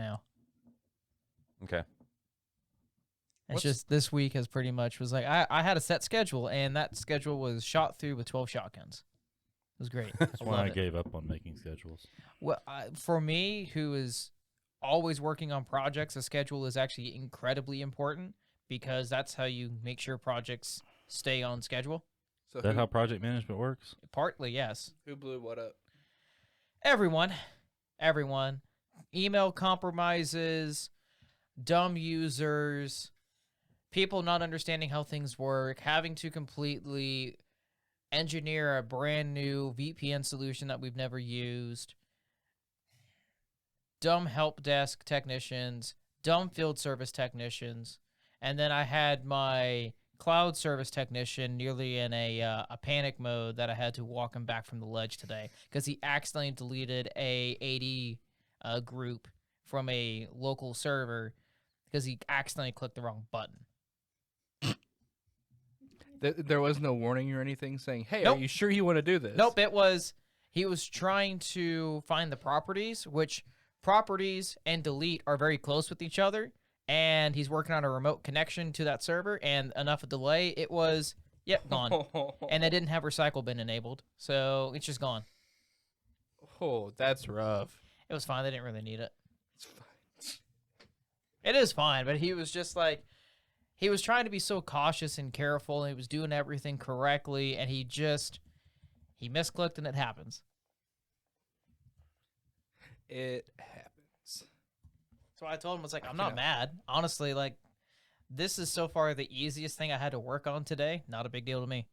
now. Okay. It's just this week has pretty much was like I had a set schedule, and that schedule was shot through with 12 shotguns. It was great. That's why I gave up on making schedules. Well, for me, who is always working on projects, a schedule is actually incredibly important because that's how you make sure projects stay on schedule. So is that how project management works? Partly, yes. Who blew what up? Everyone. Email compromises, dumb users, people not understanding how things work, having to completely engineer a brand new VPN solution that we've never used, dumb help desk technicians, dumb field service technicians, and then I had my cloud service technician nearly in a panic mode that I had to walk him back from the ledge today because he accidentally deleted a AD group from a local server because he accidentally clicked the wrong button. There was no warning or anything saying, hey, Nope. Are you sure you want to do this? Nope, he was trying to find the properties, which properties and delete are very close with each other, and he's working on a remote connection to that server, and enough of delay, it was, gone. And they didn't have recycle bin enabled, so it's just gone. Oh, that's rough. It was fine, they didn't really need it. It's fine. It is fine, but he was just like, he was trying to be so cautious and careful, and he was doing everything correctly, and he misclicked, and it happens. It happens. So I told him, I was like, I'm not mad. Honestly, like, this is so far the easiest thing I had to work on today. Not a big deal to me.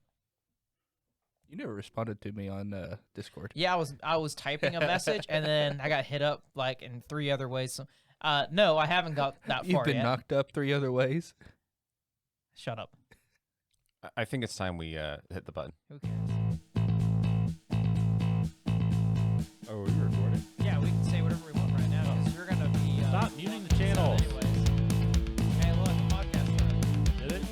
You never responded to me on Discord. Yeah, I was typing a message, and then I got hit up, like, in 3 other ways. So, no, I haven't got that far You've been yet. knocked up 3 other ways. Shut up. I think it's time we hit the button. Who cares? Oh, are you recording? Yeah, we can say whatever we want right now, because you're going to be... Stop muting the channel. Anyways. Hey, look, podcast time. Did it?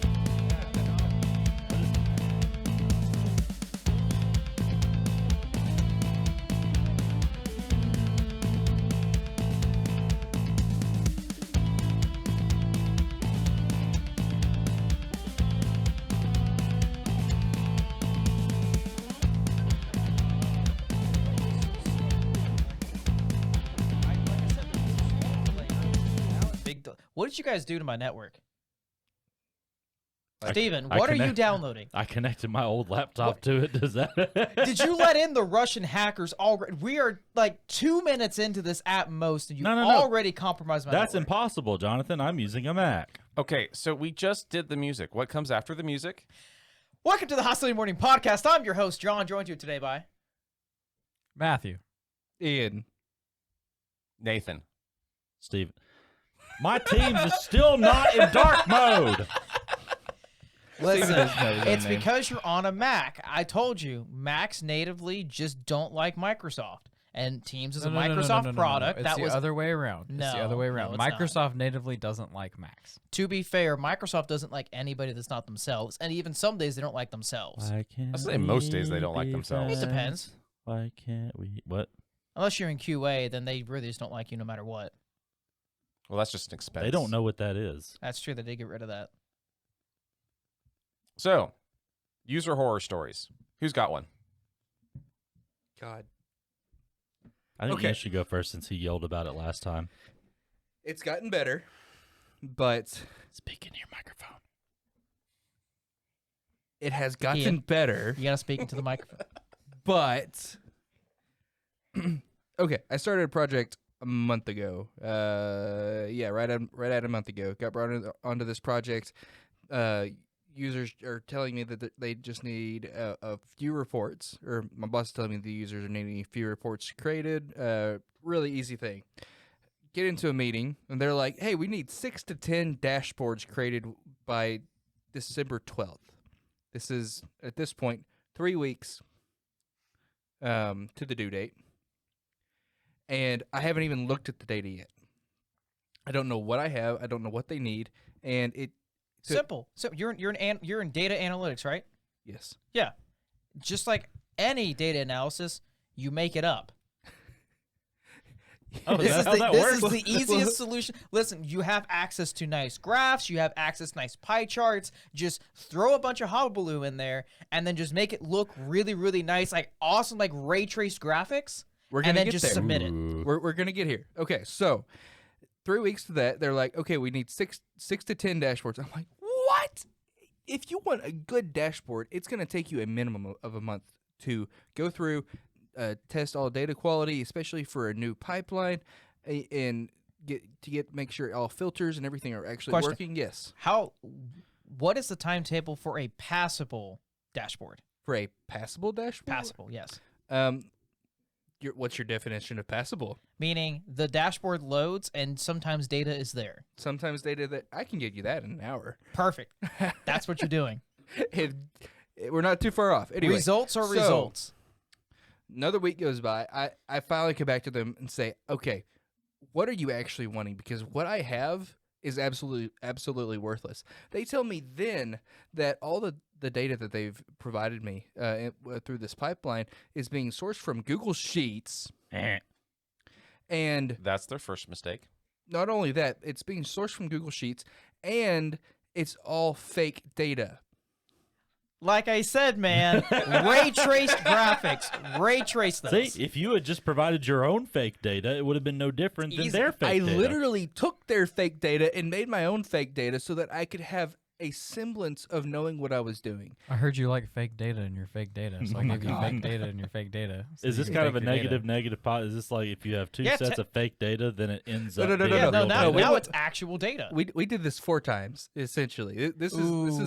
What did you guys do to my network? I- Steven, I what are you connect- downloading? I connected my old laptop to it. Does that? Did you let in the Russian hackers already? We are like 2 minutes into this at most, and you No. already compromised my That's network. impossible, Jonathan. I'm using a Mac. Okay, so we just did the music. What comes after the music? Welcome to the Hostility Morning Podcast. I'm your host, John, joined you today by... Matthew. Ian. Nathan. Steven. My team is still not in dark mode. Listen, doesn't know his own it's name. because you're on a Mac. I told you, Macs natively just don't like Microsoft. And Teams is a Microsoft product. It's That the was other way around. It's the No, other way no, around. it's not. Microsoft natively doesn't like Macs. To be fair, Microsoft doesn't like anybody that's not themselves. And even some days they don't like themselves. Why can't I'd say most days they don't like we be themselves. It friends? depends. Why can't we? What? Unless you're in QA, then they really just don't like you no matter what. Well, that's just an expense. They don't know what that is. That's true. They did get rid of that. So, user horror stories. Who's got one? God. I think Okay. you should go first since he yelled about it last time. It's gotten better, but Speak into your microphone. it has gotten Ian. better. You got to speak into the microphone. But okay, I started a project a month ago. Right at a month ago. Got brought onto this project. Users are telling me that they just need a few reports, or my boss is telling me the users are needing a few reports created. Really easy thing. Get into a meeting, and they're like, "Hey, we need 6 to 10 dashboards created by December 12th." This is at this point 3 weeks to the due date, and I haven't even looked at the data yet. I don't know what I have. I don't know what they need, and it. Simple. So you're in data analytics, right? Yes. Yeah. Just like any data analysis, you make it up. Oh, This is that's how that this works? is the easiest solution. Listen, you have access to nice graphs, you have access to nice pie charts. Just throw a bunch of hullabaloo in there, and then just make it look really, really nice, like awesome, like ray traced graphics. We're And gonna then get just there. submit it. Ooh. We're gonna get here. Okay, so 3 weeks to that, they're like, okay, we need six to 10 dashboards. I'm like, what? If you want a good dashboard, it's gonna take you a minimum of a month to go through, test all data quality, especially for a new pipeline, and make sure all filters and everything are actually Question. working. Yes, What is the timetable for a passable dashboard? for a passable dashboard. Passable, yes. What's your definition of passable? Meaning the dashboard loads and sometimes data is there. Sometimes data that I can get you that in an hour. Perfect. That's what you're doing. We're not too far off. Anyway, Results are so- results. Another week goes by. I finally come back to them and say, okay, what are you actually wanting? Because what I have is absolutely worthless. They tell me then that all the data that they've provided me through this pipeline is being sourced from Google Sheets. And That's their first mistake. not only that, it's being sourced from Google Sheets, and it's all fake data. Like I said, man, ray traced graphics. Ray trace those. See, if you had just provided your own fake data, it would have been no different than Easy. their fake I data. literally took their fake data and made my own fake data so that I could have a semblance of knowing what I was doing. I heard you like fake data in your fake data, so I Oh my gave you God. fake data in your fake data. so Is you this can kind of a fake your data. negative pot? Is this like if you have two Yeah, sets of fake data, then it ends No, up no, no, being Yeah, real no, now, data? now it's actual data. We did this 4 times essentially. This is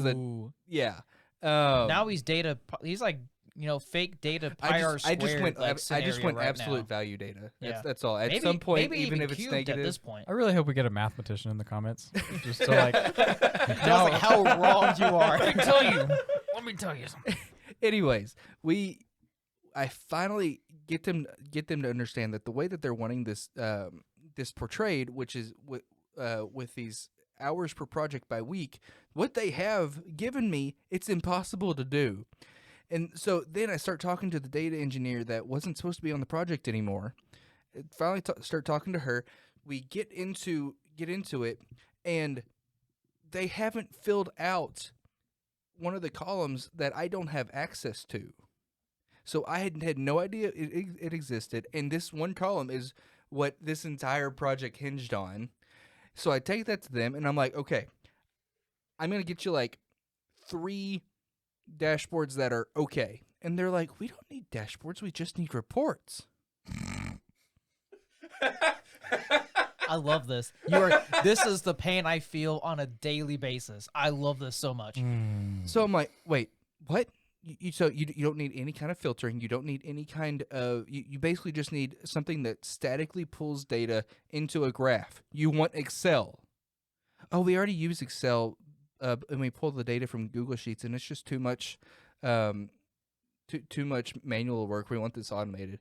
a Ooh. yeah. Now he's data. He's like fake data pi r I just squared. went like, I just scenario went right absolute now. value data. Yeah. That's all. At Maybe- some point, maybe even if it's cubed negative, at this point. I really hope we get a mathematician in the comments, just to like Tell us how wrong you are. Let me tell you something. anyways, I finally get them to understand that the way that they're wanting this this portrayed, which is with these hours per project by week, what they have given me, it's impossible to do. And so then I start talking to the data engineer that wasn't supposed to be on the project anymore. Finally start talking to her. We get into it, and they haven't filled out one of the columns that I don't have access to. So I had no idea it existed, and this one column is what this entire project hinged on. So I take that to them, and I'm like, okay, I'm going to get you like 3 dashboards that are okay. And they're like, we don't need dashboards, we just need reports. I love this. This is the pain I feel on a daily basis. I love this so much. So I'm like, wait, what? So you don't need any kind of filtering. You don't need any kind of. You basically just need something that statically pulls data into a graph. You want Excel. Oh, we already use Excel, and we pull the data from Google Sheets, and it's just too much, too much manual work. We want this automated.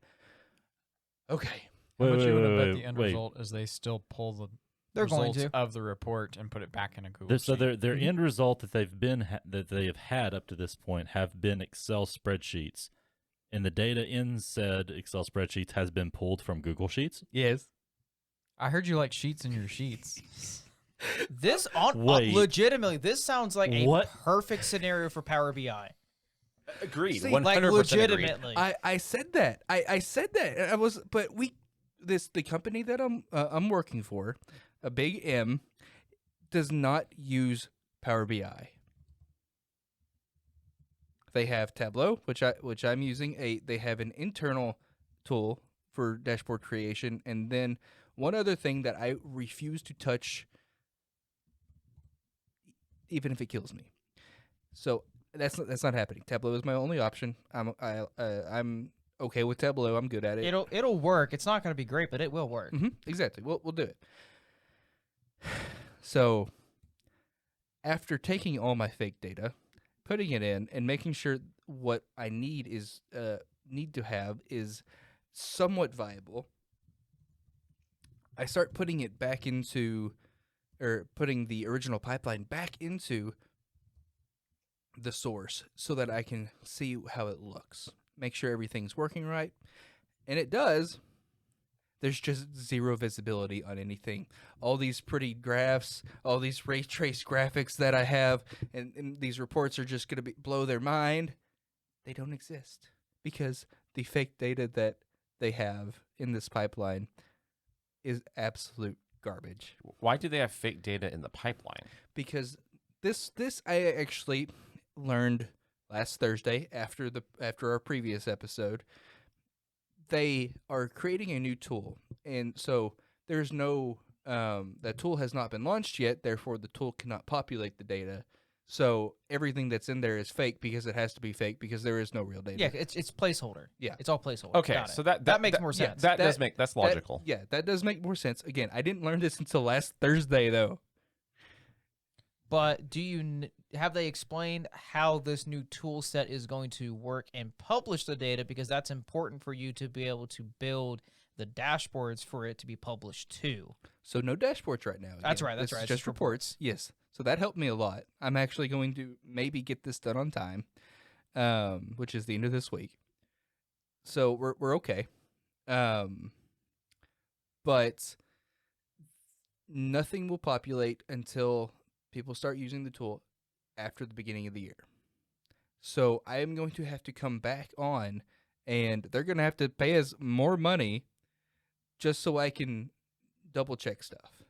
Okay. How much you want to bet wait, the end wait. result is they still pull the They're going results to. of the report and put it back in a Google So sheet. their end result that that they have had up to this point have been Excel spreadsheets, and the data in said Excel spreadsheets has been pulled from Google Sheets. Yes. I heard you like sheets in your sheets. This Wait. legitimately, this sounds like a What? perfect scenario for Power BI. Agreed. See, 100% Like agreed. legitimately. I said that. I said that. And I was, but the company that I'm working for, a big M, does not use Power BI. They have Tableau, which I'm using. They have an internal tool for dashboard creation, and then one other thing that I refuse to touch, even if it kills me. So that's not happening. Tableau is my only option. I'm okay with Tableau. I'm good at it. It'll work. It's not going to be great, but it will work. Exactly. We'll do it. So, after taking all my fake data, putting it in, and making sure what I need to have is somewhat viable, I start putting it back into, or putting the original pipeline back into the source so that I can see how it looks, make sure everything's working right, and it does. there's just zero visibility on anything. All these pretty graphs, all these ray trace graphics that I have, and these reports are just going to blow their mind. They don't exist because the fake data that they have in this pipeline is absolute garbage. Why do they have fake data in the pipeline? Because this I actually learned last Thursday after our previous episode. They are creating a new tool, and so there's no that tool has not been launched yet. Therefore, the tool cannot populate the data. So everything that's in there is fake because it has to be fake because there is no real data. Yeah, it's placeholder. Yeah. It's all placeholder. Okay, Got it. so that makes that- more yeah, sense. that's logical. That does make more sense. Again, I didn't learn this until last Thursday, though. But have they explained how this new tool set is going to work and publish the data? Because that's important for you to be able to build the dashboards for it to be published too. So no dashboards right now. That's Again, right, that's this is right, it's Just just reports. Yes. So that helped me a lot. I'm actually going to maybe get this done on time, which is the end of this week. So we're okay. But nothing will populate until people start using the tool after the beginning of the year. So I am going to have to come back on, and they're going to have to pay us more money just so I can double check stuff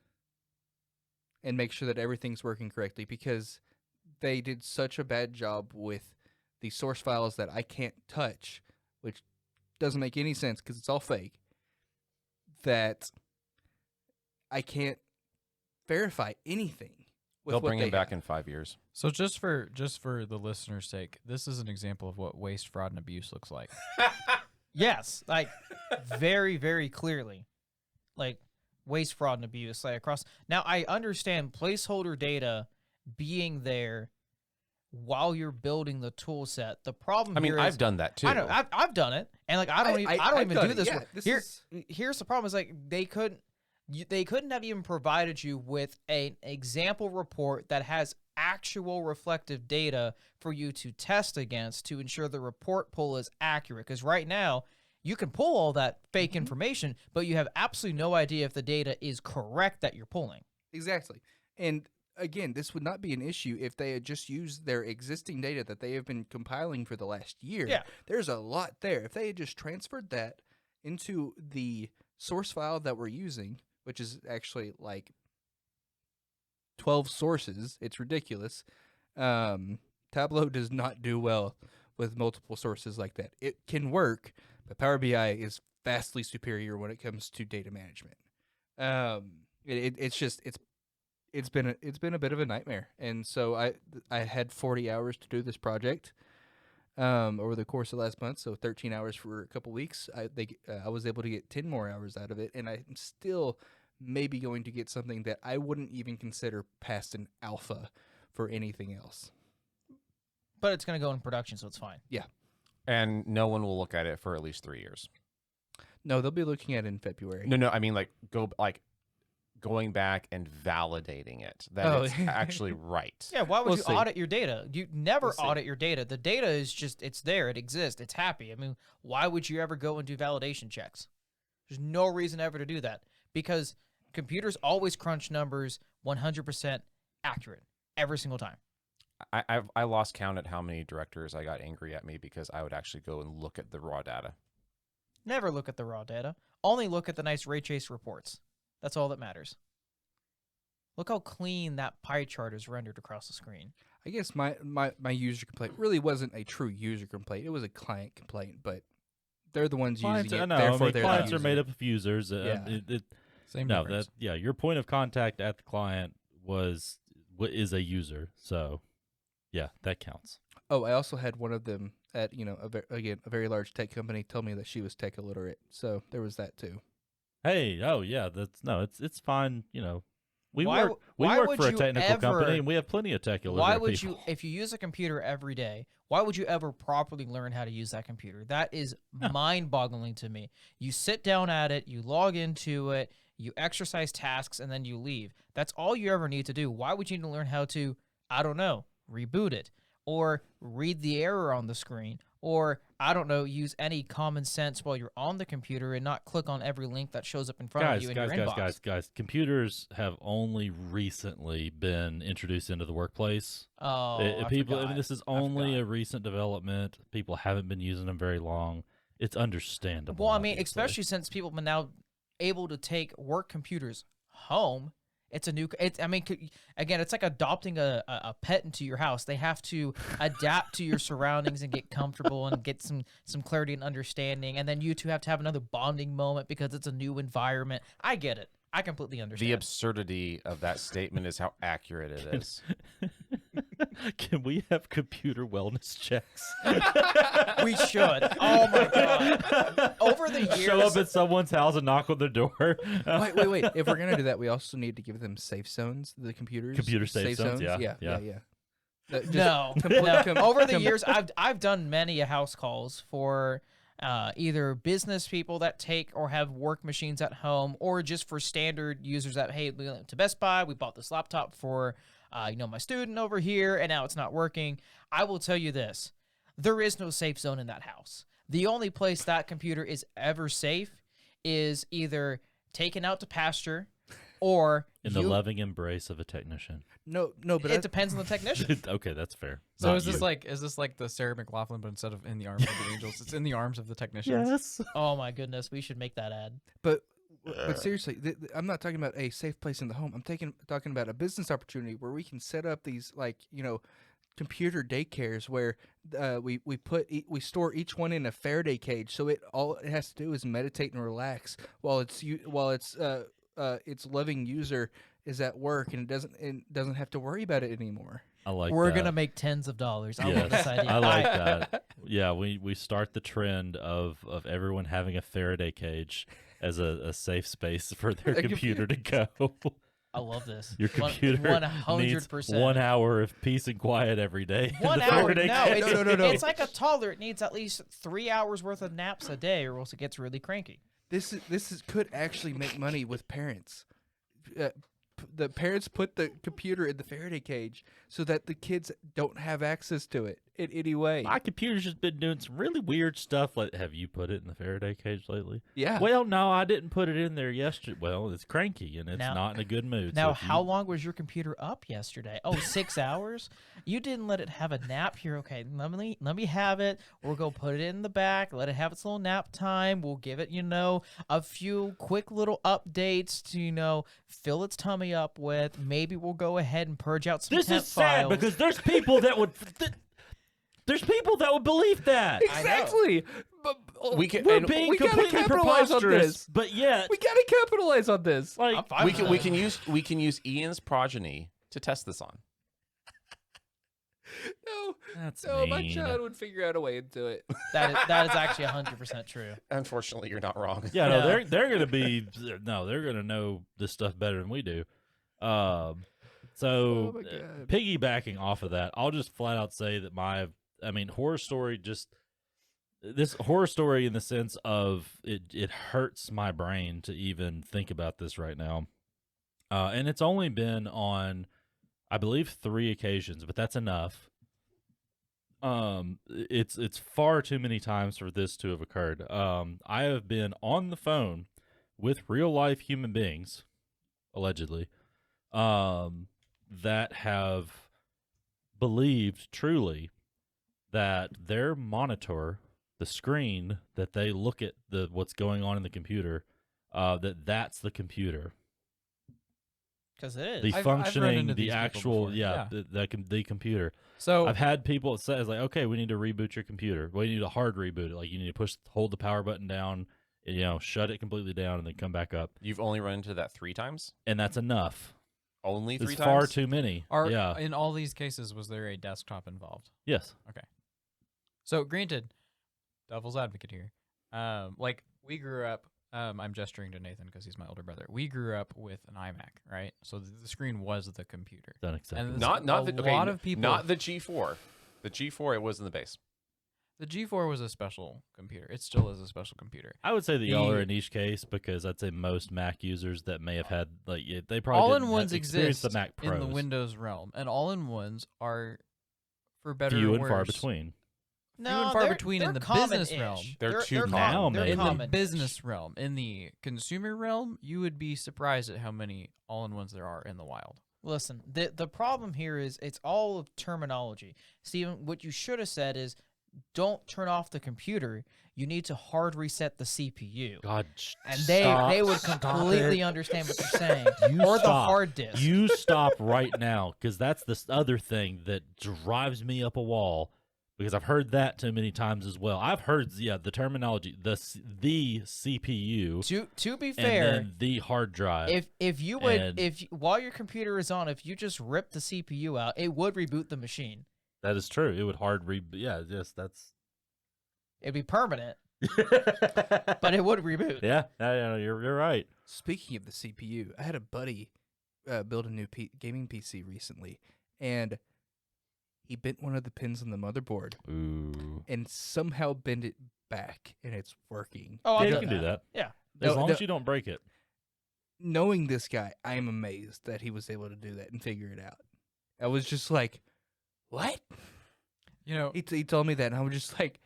and make sure that everything's working correctly, because they did such a bad job with the source files that I can't touch, which doesn't make any sense because it's all fake, that I can't verify anything. They'll bring him back in 5 years. So just for the listener's sake, this is an example of what waste, fraud, and abuse looks like. Yes, like very, very clearly, like waste, fraud, and abuse, like across. Now I understand placeholder data being there while you're building the tool set. The problem, I mean, here I've is, done that too. I know I've done it, and like I don't even I've done do it, this. yeah, work. this Here's the problem: is like they couldn't have even provided you with an example report that has actual reflective data for you to test against to ensure the report pull is accurate. Because right now, you can pull all that fake information, but you have absolutely no idea if the data is correct that you're pulling. Exactly. And again, this would not be an issue if they had just used their existing data that they have been compiling for the last year. Yeah. There's a lot there. If they had just transferred that into the source file that we're using, which is actually like 12 sources, it's ridiculous. Tableau does not do well with multiple sources like that. It can work, but Power BI is vastly superior when it comes to data management. It's been a bit of a nightmare, and so I had 40 hours to do this project over the course of last month, so 13 hours for a couple weeks. I was able to get 10 more hours out of it, and I'm still maybe going to get something that I wouldn't even consider past an alpha for anything else. But it's going to go in production, so it's fine. And no one will look at it for at least 3 years. No, they'll be looking at it in February. No, I mean going back and validating it that it's actually right. Yeah, why would We'll you see. audit your data? You never We'll see. audit your data. The data is just, it's there, it exists, it's happy. I mean, why would you ever go and do validation checks? There's no reason ever to do that, because computers always crunch numbers 100% accurate every single time. I lost count at how many directors I got angry at me because I would actually go and look at the raw data. Never look at the raw data. Only look at the nice ray trace reports. That's all that matters. Look how clean that pie chart is rendered across the screen. I guess my user complaint really wasn't a true user complaint. It was a client complaint, but they're the ones Clients, using it. I know. Therefore, they're the clients are user. made up of users. Yeah. Same No, difference. your point of contact at the client is a user. So, yeah, that counts. Oh, I also had one of them at a very large tech company tell me that she was tech illiterate. So there was that too. Hey, it's fine. We Why work would for a you technical company, ever- and we have plenty of tech illiterate Why would people. you, if you use a computer every day, why would you ever properly learn how to use that computer? That is mind-boggling to me. You sit down at it, you log into it, you exercise tasks, and then you leave. That's all you ever need to do. Why would you need to learn how to, I don't know, reboot it, or read the error on the screen, Or, I don't know, use any common sense while you're on the computer and not click on every link that shows up in front of you in your inbox. Guys, computers have only recently been introduced into the workplace. Oh, I People, forgot. this is only a recent development. People haven't been using them very long. It's understandable. Well, I mean, obviously. especially since people have been now able to take work computers home. It's a new. Again, it's like adopting a pet into your house. They have to adapt to your surroundings and get comfortable and get some clarity and understanding. And then you two have to have another bonding moment because it's a new environment. I get it. I completely understand. The absurdity of that statement is how accurate it is. Can we have computer wellness checks? We should. Oh my god! Over the years, Show up at someone's house and knock on their door. Wait. If we're gonna do that, we also need to give them safe zones. The computers. Computer safe zones, yeah. No. Over the years, I've done many house calls for either business people that take or have work machines at home, or just for standard users that, hey, we went to Best Buy, we bought this laptop for my student over here, and now it's not working. I will tell you this: there is no safe zone in that house. The only place that computer is ever safe is either taken out to pasture or in the loving embrace of a technician. No, but it depends on the technician. Okay, that's fair. So Not is this you. like the Sarah McLachlan, but instead of in the arms of the angels, it's in the arms of the technicians? Yes. Oh my goodness, we should make that ad. But seriously, I'm not talking about a safe place in the home. I'm talking about a business opportunity where we can set up these computer daycares where we store each one in a Faraday cage, so all it has to do is meditate and relax while its loving user is at work, and it doesn't have to worry about it anymore. I like We're that. gonna make tens of dollars. I love Yes, this idea. I like that. Yeah, we start the trend of everyone having a Faraday cage as a safe space for their computer to go. I love this. Your computer 100%. needs 1 hour of peace and quiet every day. 1 The hour? Faraday No, cage. No. It's like a toddler. It needs at least 3 hours worth of naps a day, or else it gets really cranky. This could actually make money with parents. The parents put the computer in the Faraday cage so that the kids don't have access to it in any way. My computer's just been doing some really weird stuff. Like, have you put it in the Faraday cage lately? Yeah. Well, no, I didn't put it in there yesterday. Well, it's cranky and it's not in a good mood. Now, so if how you- long was your computer up yesterday? Oh, 6 hours? You didn't let it have a nap here. Okay, let me have it. We'll go put it in the back. Let it have its little nap time. We'll give it, a few quick little updates to, fill its tummy up with. Maybe we'll go ahead and purge out some This temp is sad files. because there's people that would. There's people that would believe that. Exactly. But, We can- We're and being we gotta completely capitalize on preposterous, this. but yet, We gotta capitalize on this. like, I'm fine with that. we can use Ian's progeny to test this on. that's My mean. child would figure out a way into it. That is actually 100% true. Unfortunately, you're not wrong. Yeah, no, Yeah. they're gonna be they're gonna know this stuff better than we do. So Oh my God. piggybacking off of that, I'll just flat out say that horror story this horror story in the sense of it hurts my brain to even think about this right now. And it's only been on, I believe, 3 occasions, but that's enough. It's far too many times for this to have occurred. I have been on the phone with real life human beings, allegedly, that have believed truly that their monitor, the screen that they look at what's going on in the computer, that's the computer. Because it is. The I've run functioning, into the these people actual, before, yeah, yeah. the computer. So I've had people say, it's like, okay, we need to reboot your computer. We need to hard reboot it. Like, you need to hold the power button down, shut it completely down, and then come back up. You've only run into that 3 times? And that's enough. Only 3 It's times? far too many. Yeah. in all these cases, was there a desktop involved? Yes. So granted, devil's advocate here. We grew up. I'm gesturing to Nathan because he's my older brother. We grew up with an iMac, right? So the screen was the computer. Unacceptable. And Not a the, okay, lot of people. not the G4. The G4, it was in the base. The G4 was a special computer. It still is a special computer. I would say that y'all The- are a niche case because I'd say most Mac users that may have had, they probably didn't All-in-ones have experienced exist the Mac Pros. in the Windows realm, and all-in-ones are, for better Few or and far worse, between. No, and far they're- between in they're the business common-ish. realm. They're too com- common. they're In In the common-ish. business realm, in the consumer realm, you would be surprised at how many all-in-ones there are in the wild. Listen, the problem here is it's all of terminology. Steven, what you should have said is don't turn off the computer. You need to hard reset the CPU. God, And stop, they would stop completely it. understand what you're saying. You or the stop. hard disk. You stop right now, because that's the other thing that drives me up a wall. Because I've heard that too many times as well. I've heard, the terminology, the CPU, to be and fair, then the hard drive. if you would And- while your computer is on, if you just rip the CPU out, it would reboot the machine. That is true. It would that's. It'd be permanent, but it would reboot. Yeah, you're right. Speaking of the CPU, I had a buddy build a new gaming PC recently, and he bent one of the pins on the motherboard Ooh. and somehow bent it back, and it's working. Oh, Yeah, I've you done can do that. Yeah. As No, long no. as you don't break it. Knowing this guy, I am amazed that he was able to do that and figure it out. I was just like, what? You know, He told me that, and I was just like,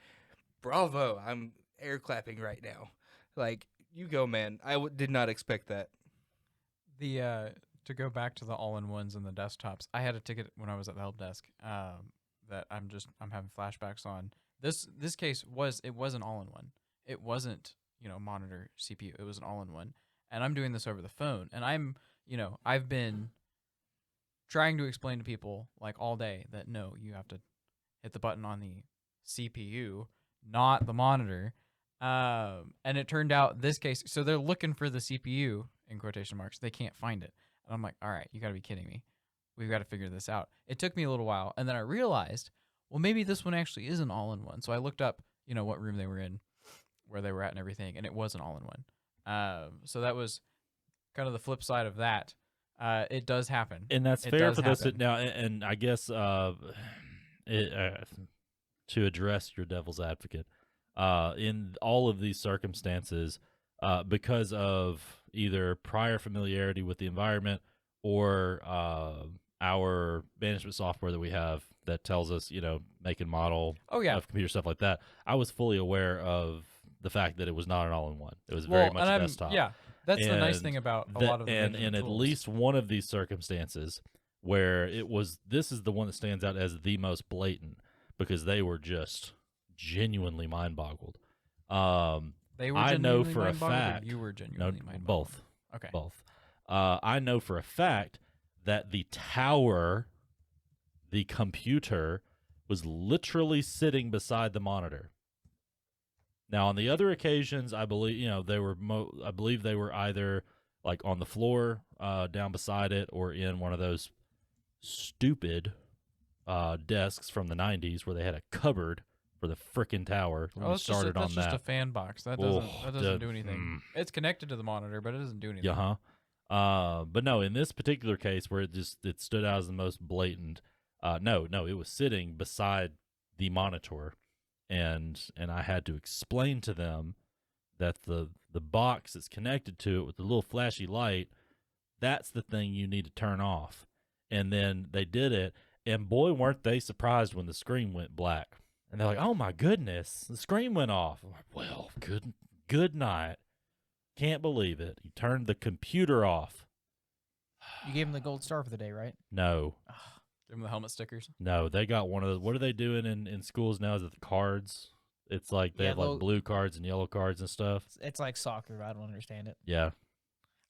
bravo. I'm air clapping right now. Like, you go, man. I did not expect that. the to go back to the all-in-ones and the desktops, I had a ticket when I was at the help desk that I'm having flashbacks on. This case was an all-in-one. It wasn't, monitor CPU. It was an all-in-one. And I'm doing this over the phone, and I've been trying to explain to people like all day that no, you have to hit the button on the CPU, not the monitor. And it turned out this case, so they're looking for the CPU in quotation marks. They can't find it. And I'm like, all right, you got to be kidding me. We've got to figure this out. It took me a little while, and then I realized, well, maybe this one actually is an all-in-one. So I looked up, what room they were in, where they were at and everything, and it was an all-in-one. So that was kind of the flip side of that. It does happen. And that's It fair does for this happen. now. And I guess to address your devil's advocate, in all of these circumstances, because of either prior familiarity with the environment or our management software that we have that tells us, make and model Oh, yeah. of computer stuff like that, I was fully aware of the fact that it was not an all-in-one. It was very much a desktop. Yeah, that's the nice And thing about a that- lot of the and management at tools. least one of these circumstances where this is the one that stands out as the most blatant because they were just genuinely mind-boggled. They were I know genuinely for a mind-boggled, or fact. you were No, genuinely mind-boggled? both. Okay. Both. I know for a fact that the tower, the computer, was literally sitting beside the monitor. Now, on the other occasions, I believe I believe they were either like on the floor, down beside it, or in one of those stupid desks from the '90s where they had a cupboard for the frickin' tower. When Oh, we that's just, started on that's just a that. fan box. That Oh, doesn't do anything. It's connected to the monitor, but it doesn't do anything. Yeah, huh? But no, in this particular case where it stood out as the most blatant, no, it was sitting beside the monitor, and I had to explain to them that the box that's connected to it with the little flashy light, that's the thing you need to turn off. And then they did it, and boy, weren't they surprised when the screen went black. And they're like, "Oh my goodness, the screen went off." I'm like, well, good night. Can't believe it. He turned the computer off. You gave him the gold star for the day, right? No, Give them the helmet stickers. no, they got one of those. What are they doing in schools now? Is it the cards? It's like they Yeah, have little- like blue cards and yellow cards and stuff. It's like soccer. I don't understand it. Yeah,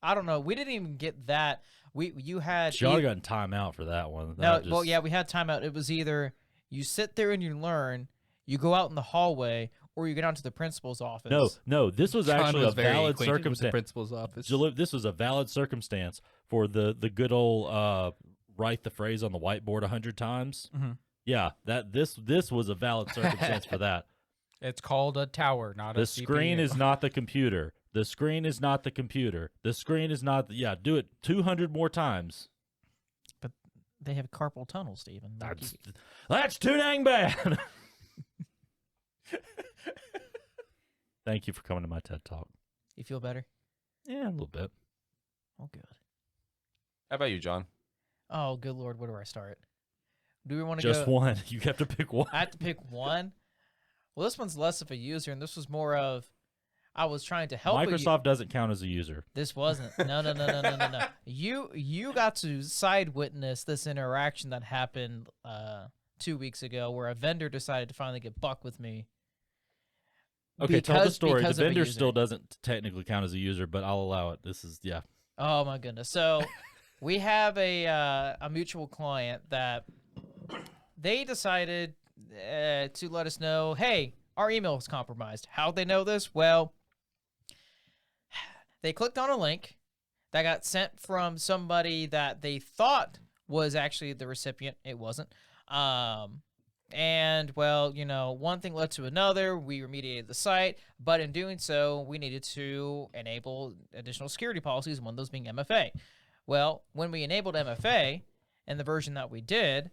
I don't know. We didn't even get that. You had y'all got in timeout for that one. no. That Well, just- yeah, we had timeout. It was either you sit there and you learn, you go out in the hallway, or you get down to the principal's office. No. This was John actually was a very valid acquainted with the circumstance. principal's office. This was a valid circumstance for the good old write the phrase on the whiteboard 100 times. Mhm. Yeah, this was a valid circumstance for that. It's called a tower, not a The screen CPU. is not the computer. The screen is not the computer. The screen is not. Yeah, do it 200 more times. They have carpal tunnel, Stephen. Like, That's too dang bad. Thank you for coming to my TED Talk. you feel better? Yeah, a little bit. Oh, good. How about you, John? Oh, good Lord. Where do I start? Do we want to Just go? one. You have to pick one. I have to pick one. Well, this one's less of a user, and this was more of I was trying to help. Microsoft doesn't count as a user. This wasn't. No. You got to side witness this interaction that happened 2 weeks ago, where a vendor decided to finally get buck with me. Okay, tell the story. The because of a vendor user. still doesn't technically count as a user, but I'll allow it. This is Oh my goodness. So we have a mutual client that they decided to let us know, hey, our email was compromised. How'd they know this? Well, they clicked on a link that got sent from somebody that they thought was actually the recipient. It wasn't. And, well, one thing led to another. We remediated the site, but in doing so, we needed to enable additional security policies, one of those being MFA. Well, when we enabled MFA, and the version that we did,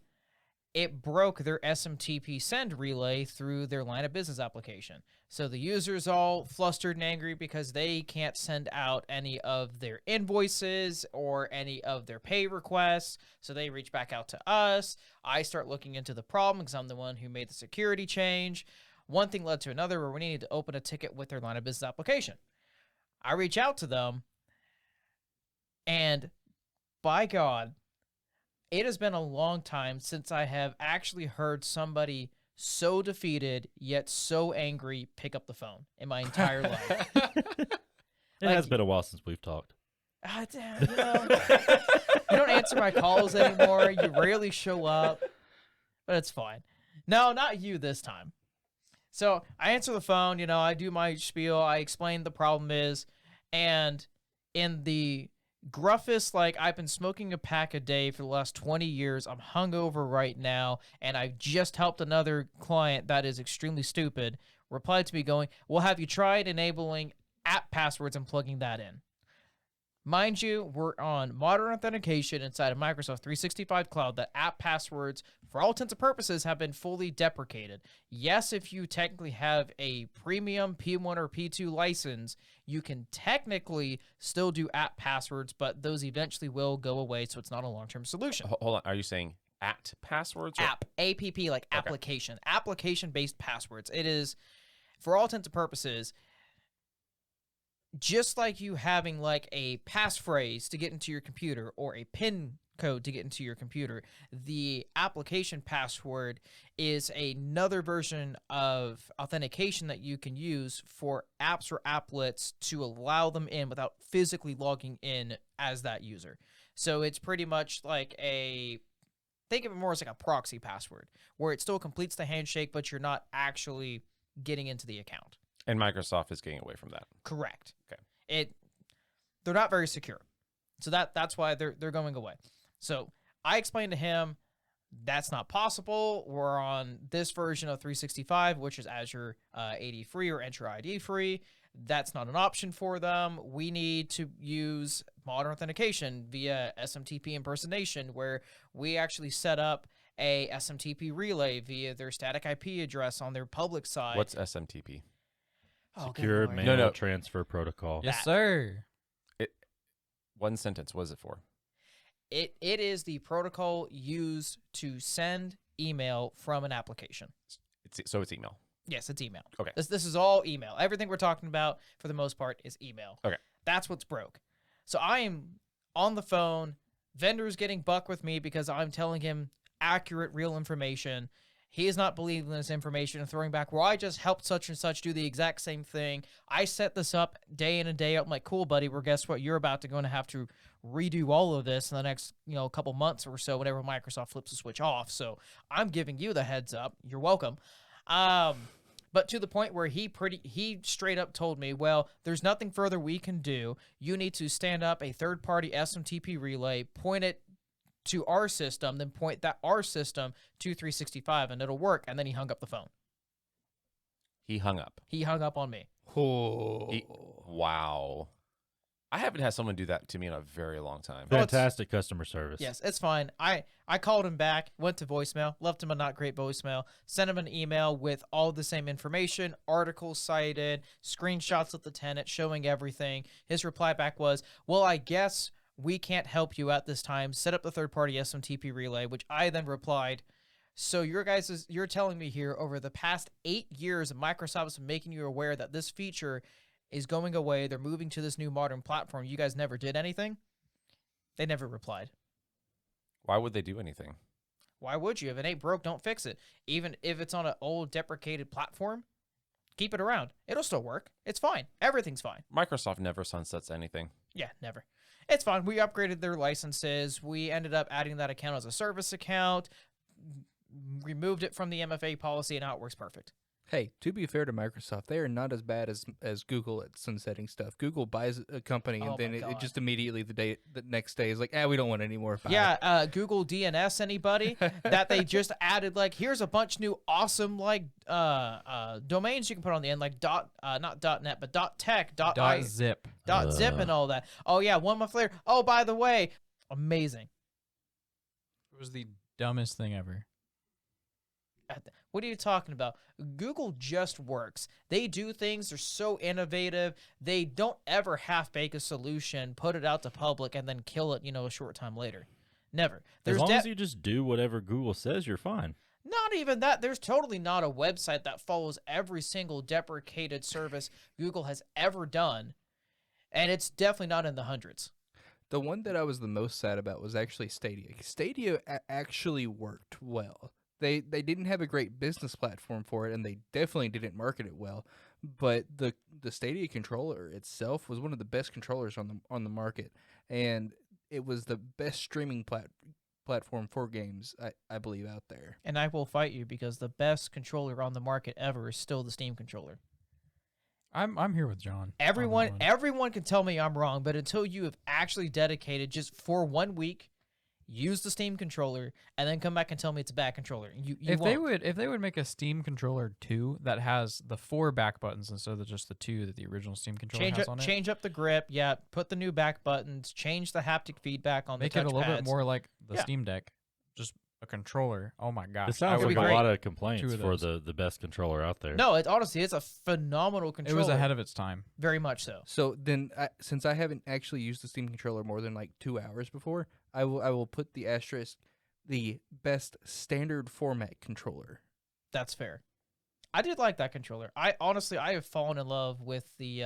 it broke their SMTP send relay through their line of business application. So the user's all flustered and angry because they can't send out any of their invoices or any of their pay requests. So they reach back out to us. I start looking into the problem because I'm the one who made the security change. One thing led to another where we needed to open a ticket with their line of business application. I reach out to them, and by God, it has been a long time since I have actually heard somebody so defeated yet so angry pick up the phone in my entire life. It has been a while since we've talked. You don't answer my calls anymore. You rarely show up, but it's fine. No, not you this time. So I answer the phone, I do my spiel, I explain the problem is, and in the gruffest, I've been smoking a pack a day for the last 20 years. I'm hungover right now, and I've just helped another client that is extremely stupid replied to me going, well, have you tried enabling app passwords and plugging that in? Mind you, we're on modern authentication inside of Microsoft 365 Cloud that app passwords, for all intents and purposes, have been fully deprecated. Yes, if you technically have a premium P1 or P2 license, you can technically still do app passwords, but those eventually will go away, so it's not a long-term solution. Hold on. Are you saying at passwords? Or? App, APP, like application. Application-based passwords. It is, for all intents and purposes, just like you having a passphrase to get into your computer or a PIN code to get into your computer, the application password is another version of authentication that you can use for apps or applets to allow them in without physically logging in as that user. So it's pretty much think of it more as a proxy password, where it still completes the handshake, but you're not actually getting into the account. And Microsoft is getting away from that. Correct. Okay. They're not very secure. So that's why they're going away. So I explained to him that's not possible. We're on this version of 365, which is Azure AD free or Enter ID free. That's not an option for them. We need to use modern authentication via SMTP impersonation, where we actually set up a SMTP relay via their static IP address on their public side. What's SMTP? Oh, good Secure Lord. Manual No. Transfer Protocol. Yes, sir. One sentence. What is it for? It is the protocol used to send email from an application. So it's email. Yes, it's email. Okay. This is all email. Everything we're talking about, for the most part, is email. Okay. That's what's broke. So I am on the phone. Vendor's getting buck with me because I'm telling him accurate, real information. He is not believing this information and throwing back, well, I just helped such and such do the exact same thing. I set this up day in and day out. I'm like, cool, buddy. Well, guess what? You're about to going to have to redo all of this in the next, couple months or so, whenever Microsoft flips the switch off. So I'm giving you the heads up. You're welcome. But to the point where he straight up told me, well, there's nothing further we can do. You need to stand up a third-party SMTP relay, point it to our system, then point our system to 365, and it'll work. And then he hung up the phone. He hung up. He hung up on me. Oh. Wow. I haven't had someone do that to me in a very long time. Fantastic customer service. Yes, it's fine. I called him back, went to voicemail, left him a not great voicemail, sent him an email with all the same information, articles cited, screenshots of the tenant showing everything. His reply back was, well, I guess we can't help you at this time. Set up the third-party SMTP relay, which I then replied, So you're telling me here over the past 8 years, Microsoft is making you aware that this feature is going away. They're moving to this new modern platform. You guys never did anything? They never replied. Why would they do anything? Why would you? If it ain't broke, don't fix it. Even if it's on an old deprecated platform, keep it around. It'll still work. It's fine. Everything's fine. Microsoft never sunsets anything. Yeah, never. It's fine. We upgraded their licenses. We ended up adding that account as a service account, removed it from the MFA policy, and now it works perfect. Hey, to be fair to Microsoft, they are not as bad as Google at sunsetting stuff. Google buys a company and then it just immediately the next day is like, we don't want it anymore. Bye. Yeah, Google DNS anybody that they just added like here's a bunch new awesome like domains you can put on the end like not .net but .tech .zip .zip and all that. Oh yeah, one month later. Oh, by the way, amazing. It was the dumbest thing ever. What are you talking about? Google just works. They do things. They're so innovative. They don't ever half-bake a solution, put it out to public, and then kill it, a short time later. Never. As long as you just do whatever Google says, you're fine. Not even that. There's totally not a website that follows every single deprecated service Google has ever done, and it's definitely not in the hundreds. The one that I was the most sad about was actually Stadia. Stadia actually worked well. They didn't have a great business platform for it, and they definitely didn't market it well. But the Stadia controller itself was one of the best controllers on the market, and it was the best streaming platform for games I believe out there. And I will fight you because the best controller on the market ever is still the Steam controller. I'm here with John. Everyone can tell me I'm wrong, but until you have actually dedicated just for 1 week. Use the Steam controller and then come back and tell me it's a bad controller. If they would make a Steam controller 2 that has the 4 back buttons instead of just the 2 that the original Steam controller has on it. Change up the grip, yeah. Put the new back buttons. Change the haptic feedback on the touchpads. Make it a little bit more like the Steam Deck, just a controller. Oh my gosh! It sounds like a lot of complaints for the best controller out there. No, honestly, it's a phenomenal controller. It was ahead of its time. Very much so. So then, since I haven't actually used the Steam controller more than like 2 hours before, I will put the asterisk, the best standard format controller. That's fair. I did like that controller. I have fallen in love with the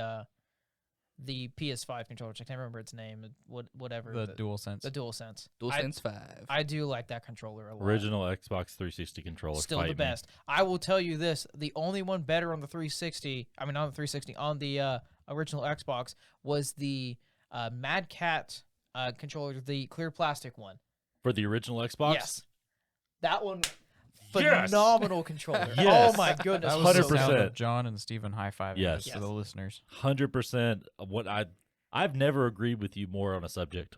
PS5 controller, which I can't remember its name. Whatever. The DualSense. The DualSense. DualSense 5. I do like that controller a lot. Original Xbox 360 controller. Still the best. I will tell you this: the only one better on the 360. I mean, on the 360, on the original Xbox was the Mad Cat controller, the clear plastic one. For the original Xbox? Yes. That one, phenomenal controller. Yes. Oh my goodness. That was 100%. the sound of John and Stephen high-fiving Yes. for the listeners. 100%. I've never agreed with you more on a subject.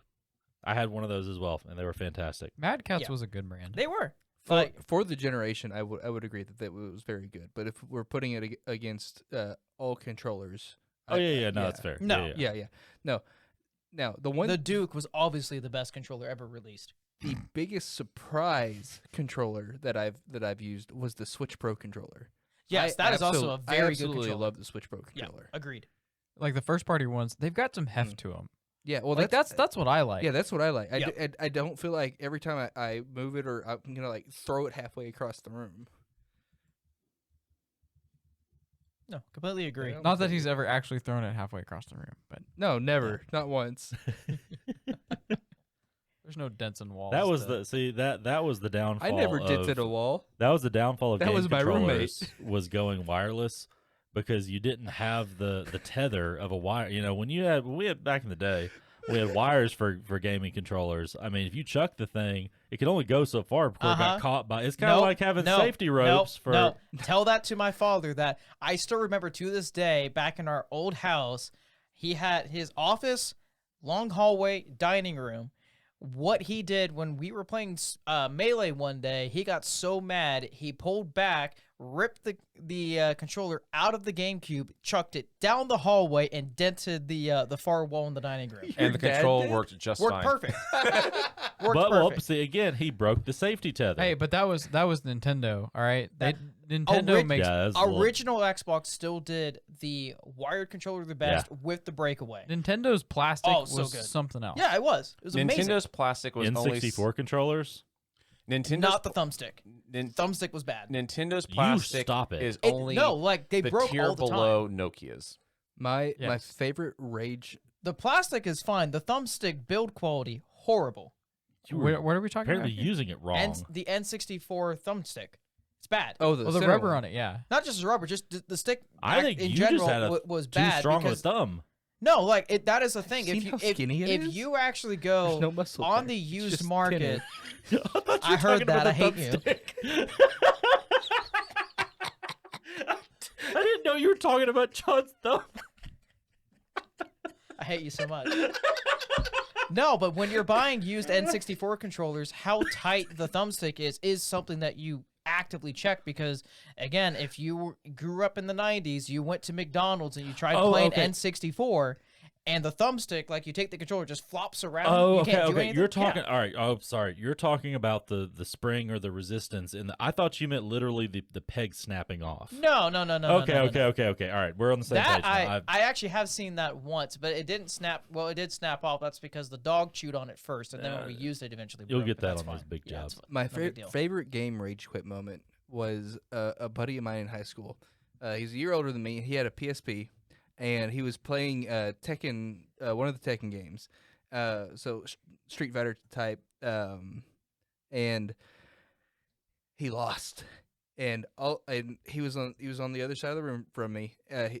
I had one of those as well, and they were fantastic. Mad Cats was a good brand. They were. For the generation, I would agree that was very good. But if we're putting it against all controllers, No, that's fair. No. Yeah. No. Now, the Duke was obviously the best controller ever released. The biggest surprise controller that I've used was the Switch Pro controller. Yes, that is also a very good absolutely controller. love the Switch Pro controller. Yeah, agreed. Like the first party ones, they've got some heft to them. Yeah, well, Like that's what I like. Yeah, that's what I like. Yep. I don't feel like every time I move it or I'm gonna like throw it halfway across the room. No, completely agree. Not that he's ever actually thrown it halfway across the room, but No, never, not once. there's no dents in walls. That was that was the downfall. I never did to the wall. That was the downfall of That game was my controllers, was going wireless because you didn't have the tether of a wire. When we had back in the day, we had wires for gaming controllers. I mean, if you chuck the thing, it could only go so far before it got caught by. It's kind of like having safety ropes for. No, tell that to my father. That I still remember to this day. Back in our old house, he had his office, long hallway, dining room. What he did when we were playing Melee one day, he got so mad he pulled back, ripped the controller out of the GameCube, chucked it down the hallway, and dented the far wall in the dining room. And the control worked just fine. Worked perfect. Well, see, again, he broke the safety tether. Hey, but that was Nintendo. All right, Nintendo makes original Xbox still did the wired controller the best with the breakaway. Nintendo's plastic so was good. something else. Yeah, it was. It was amazing. Nintendo plastic was only N64 controllers. Nintendo's not the thumbstick. Nin- Thumbstick was bad. Nintendo's You plastic stop it. is It- only no, like they the broke tier all the below time. Nokia's. My Yes. favorite rage. The plastic is fine. The thumbstick build quality horrible. You were What are we talking apparently about? Here? using it wrong. And the N64 thumbstick, it's bad. Oh, Oh, the center rubber one. on it, yeah. Not just the rubber, just the stick. I back think in you general just had a was too bad strong of a because thumb. no, like it. That is the thing. Seen If you how skinny it if is? you actually There's go no muscle on there. the It's used just market, thinner. I, thought you I were heard talking that. about I the hate you. thumbstick. I didn't know you were talking about John's thumb. I hate you so much. No, but when you're buying used N64 controllers, how tight the thumbstick is something that you actively check because, again, if you grew up in the 90s, you went to McDonald's and you tried playing okay. N64, and the thumbstick, like you take the controller, just flops around. Oh, you okay, can't do okay. anything. You're talking. Yeah. All right. Oh, sorry. You're talking about the spring or the resistance in the. I thought you meant literally the peg snapping off. No. Okay, no, okay, no. okay. All right, we're on the same That page now. I actually have seen that once, but it didn't snap. Well, it did snap off. That's because the dog chewed on it first, and then when we used it, eventually You'll broke, get but that that's on those fine. big Yeah, it's jobs. fine. My No big deal. favorite game rage quit moment was a buddy of mine in high school. He's a year older than me. He had a PSP, and he was playing Tekken, one of the Tekken games. So Street Fighter type, and he lost. And he was on the other side of the room from me.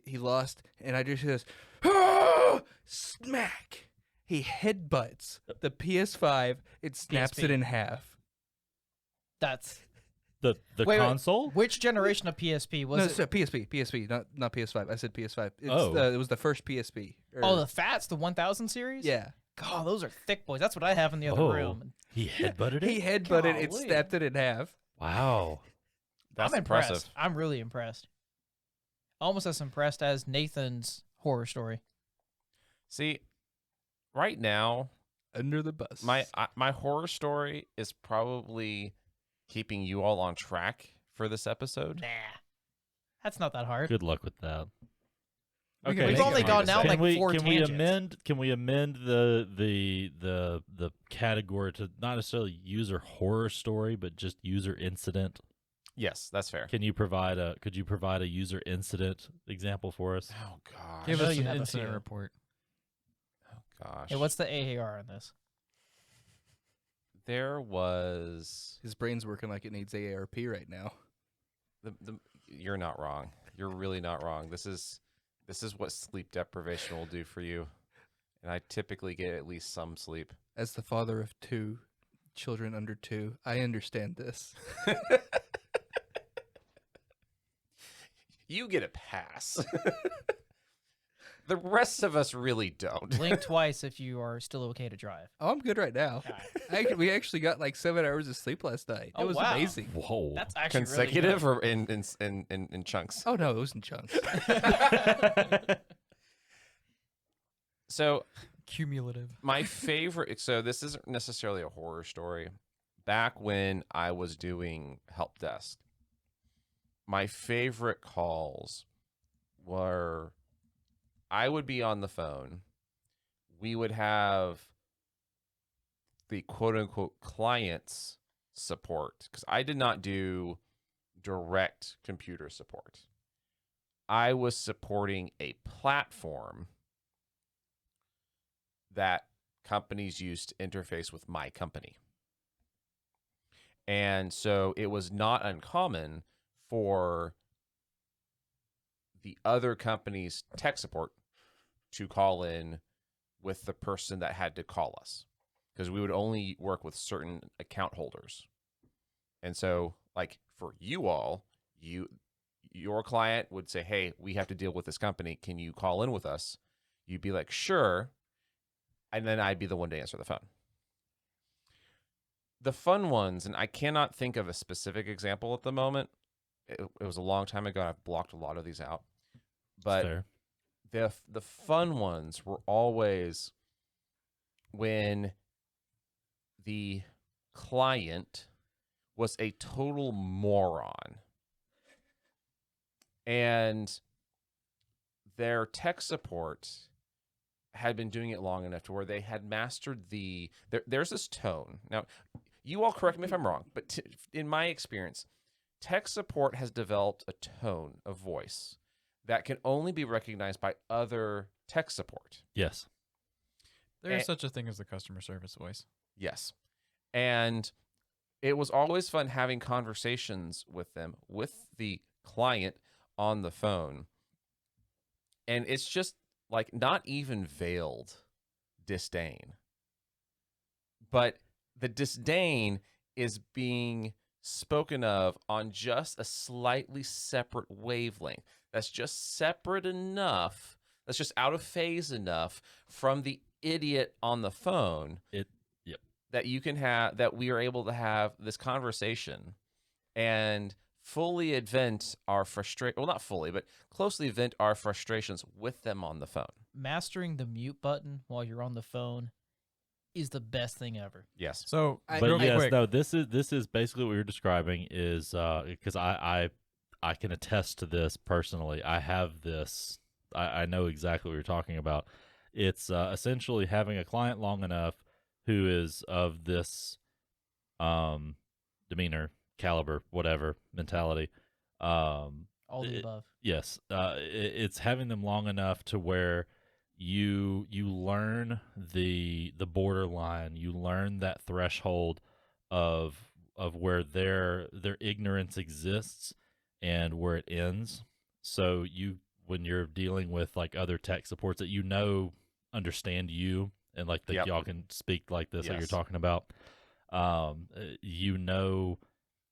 He lost, and I just goes, "Ah!" Smack. He headbutts the PS5. It snaps PSP. it in half. That's The Wait. console. which generation of PSP was No, it? sorry, PSP, not PS5. I said PS5. It's, Oh. it was the first PSP. Oh, the Fats, the 1000 series. yeah. God, those are thick boys. That's what I have in the other Oh. room. He headbutted it. He headbutted it, Golly. snapped it in half. Wow. That's I'm impressed. impressive. I'm really impressed. Almost as impressed as Nathan's horror story. See, right now, Under the bus. my horror story is probably keeping you all on track for this episode. Nah, that's not that hard. Good luck with that. We can Okay, make We've it only hard gone to down say. like four can tangents. we amend the category to not necessarily user horror story, but just user incident? Yes, that's fair. Could you provide a user incident example for us? Oh gosh. Give know us you an have a incident few. report. Oh gosh. Hey, what's the AAR on this? There was His brain's working like it needs AARP right now. the you're not wrong. You're really not wrong. This is what sleep deprivation will do for you. And I typically get at least some sleep. As the father of 2 children under 2, I understand this. You get a pass. The rest of us really don't. Blink twice if you are still okay to drive. Oh, I'm good right now. We actually got like 7 hours of sleep last night. Oh, It was wow. amazing. Whoa. That's actually Consecutive really or in chunks? Oh no, it was in chunks. So Cumulative. my favorite, so this isn't necessarily a horror story. Back when I was doing help desk, my favorite calls were I would be on the phone. We would have the quote unquote clients support because I did not do direct computer support. I was supporting a platform that companies used to interface with my company. And so it was not uncommon for the other company's tech support to call in with the person that had to call us because we would only work with certain account holders. And so like for you all, your client would say, "Hey, we have to deal with this company. Can you call in with us?" You'd be like, "Sure." And then I'd be the one to answer the phone. The fun ones, and I cannot think of a specific example at the moment. It was a long time ago. I've blocked a lot of these out. But Fair. the fun ones were always when the client was a total moron and their tech support had been doing it long enough to where they had mastered there's this tone. Now, you all correct me if I'm wrong, but in my experience, tech support has developed a tone of voice that can only be recognized by other tech support. Yes. There is such a thing as the customer service voice. Yes. And it was always fun having conversations with them, with the client on the phone. And it's just like not even veiled disdain. But the disdain is being spoken of on just a slightly separate wavelength. That's just separate enough. That's just out of phase enough from the idiot on the phone that you can have, that we are able to have this conversation and fully vent our frustration. Well, not fully, but closely vent our frustrations with them on the phone. Mastering the mute button while you're on the phone is the best thing ever. Yes. So, But real yes, quick, no, this is basically what you're describing is because I can attest to this personally. I have this. I know exactly what you're talking about. It's essentially having a client long enough who is of this demeanor, caliber, whatever mentality. All the above. Yes, it's having them long enough to where you learn the borderline, you learn that threshold of where their ignorance exists and where it ends. So when you're dealing with like other tech supports that understand you and like that y'all can speak like this like you're talking about,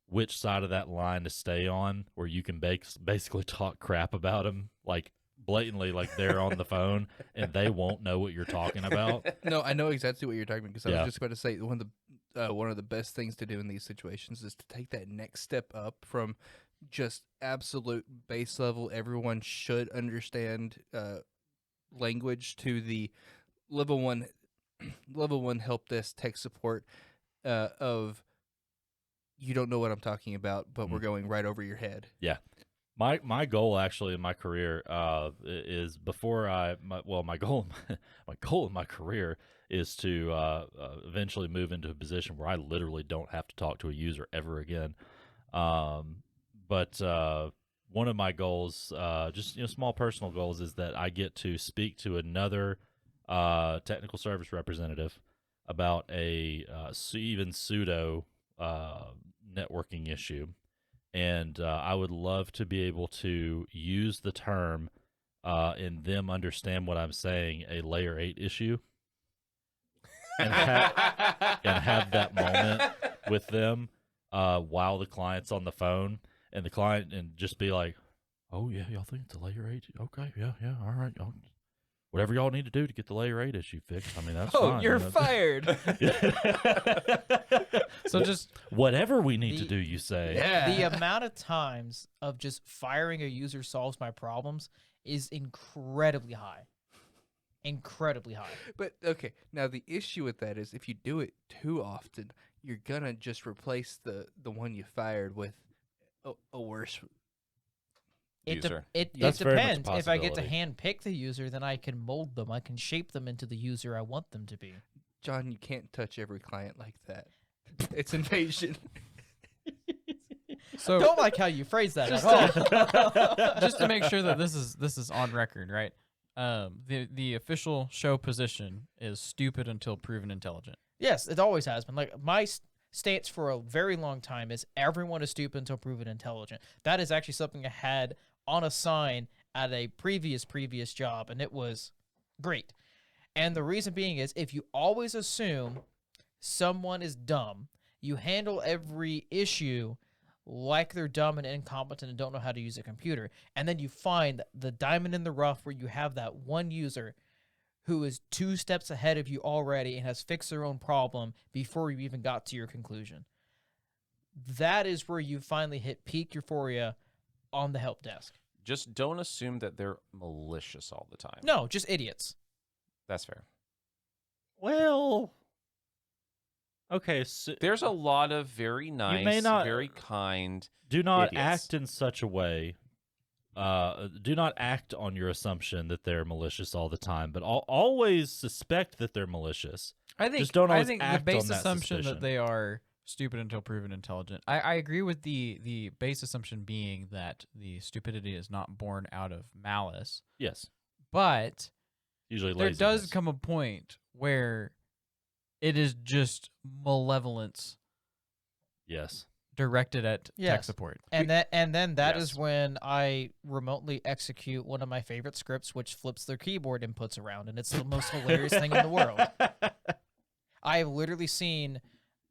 which side of that line to stay on, where you can basically talk crap about them like blatantly, like they're on the phone and they won't know what you're talking about. No, I know exactly what you're talking about because I Yeah. was just about to say one of the best things to do in these situations is to take that next step up from just absolute base level. Everyone should understand language to the level one help desk tech support of you don't know what I'm talking about, but we're going right over your head. Yeah. My goal actually in my career is my goal in my career is to eventually move into a position where I literally don't have to talk to a user ever again. But one of my goals, just small personal goals, is that I get to speak to another technical service representative about a even pseudo networking issue. And I would love to be able to use the term and them understand what I'm saying, a layer 8 issue, and have that moment with them while the client's on the phone, and the client and just be like, "Oh yeah, y'all think it's a layer 8? Okay, yeah, all right, whatever y'all need to do to get the layer 8 issue fixed. I mean, that's fine. You're fired. so just whatever we need to do, you say." The amount of times of just firing a user solves my problems is incredibly high. Incredibly high. But okay, now the issue with that is if you do it too often, you're gonna just replace the one you fired with a worse. User. It That's very much a depends. If I get to possibility. hand pick the user, then I can mold them. I can shape them into the user I want them to be. John, you can't touch every client like that. It's invasion. so Don't like how you phrase that just at all. just to make sure that this is on record, right? The official show position is stupid until proven intelligent. Yes, it always has been. Like my stance for a very long time is everyone is stupid until proven intelligent. That is actually something I had on a sign at a previous job, and it was great. And the reason being is if you always assume someone is dumb, you handle every issue like they're dumb and incompetent and don't know how to use a computer. And then you find the diamond in the rough where you have that one user who is 2 steps ahead of you already and has fixed their own problem before you even got to your conclusion. That is where you finally hit peak euphoria on the help desk. Just don't assume that they're malicious all the time. No, just idiots. That's fair. Well, okay, so There's a lot of very nice, may not- very kind. do not idiots. act in such a way. Do not act on your assumption that they're malicious all the time, but always suspect that they're malicious. I think Just don't I always think the act base on that assumption suspicion. that they are stupid until proven intelligent. I agree with the base assumption being that the stupidity is not born out of malice, Yes. but Usually there laziness. does come a point where it is just malevolence Yes. directed at tech Yes. support. And then that is Yes. when I remotely execute one of my favorite scripts, which flips their keyboard inputs around, and it's the most hilarious thing in the world. I have literally seen,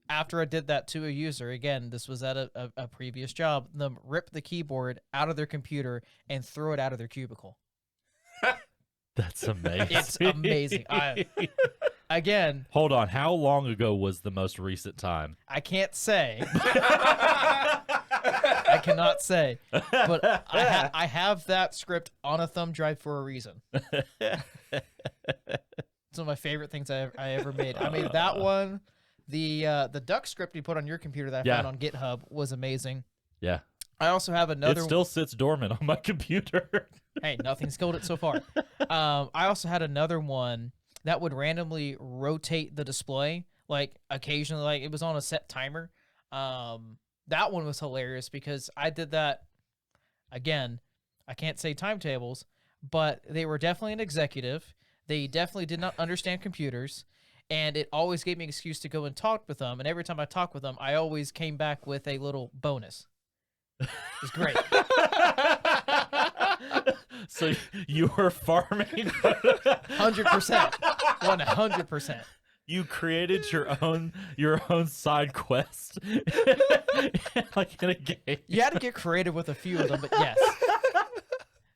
after I did that to a user, again, this was at a previous job, them rip the keyboard out of their computer and throw it out of their cubicle. That's amazing. It's amazing. Again, Hold on. How long ago was the most recent time? I can't say. I cannot say. But I have that script on a thumb drive for a reason. It's one of my favorite things I ever made. I made that one. The duck script you put on your computer that I Yeah. found on GitHub was amazing. Yeah. I also have another. It still sits dormant on my computer. Hey, nothing's killed it so far. I also had another one that would randomly rotate the display, like occasionally, like it was on a set timer. That one was hilarious because I did that. Again, I can't say timetables, but they were definitely an executive. They definitely did not understand computers, and it always gave me an excuse to go and talk with them. And every time I talked with them, I always came back with a little bonus. It was great. So you were farming. 100%. 100%. You created your own side quest, like in a game. You had to get creative with a few of them, but yes.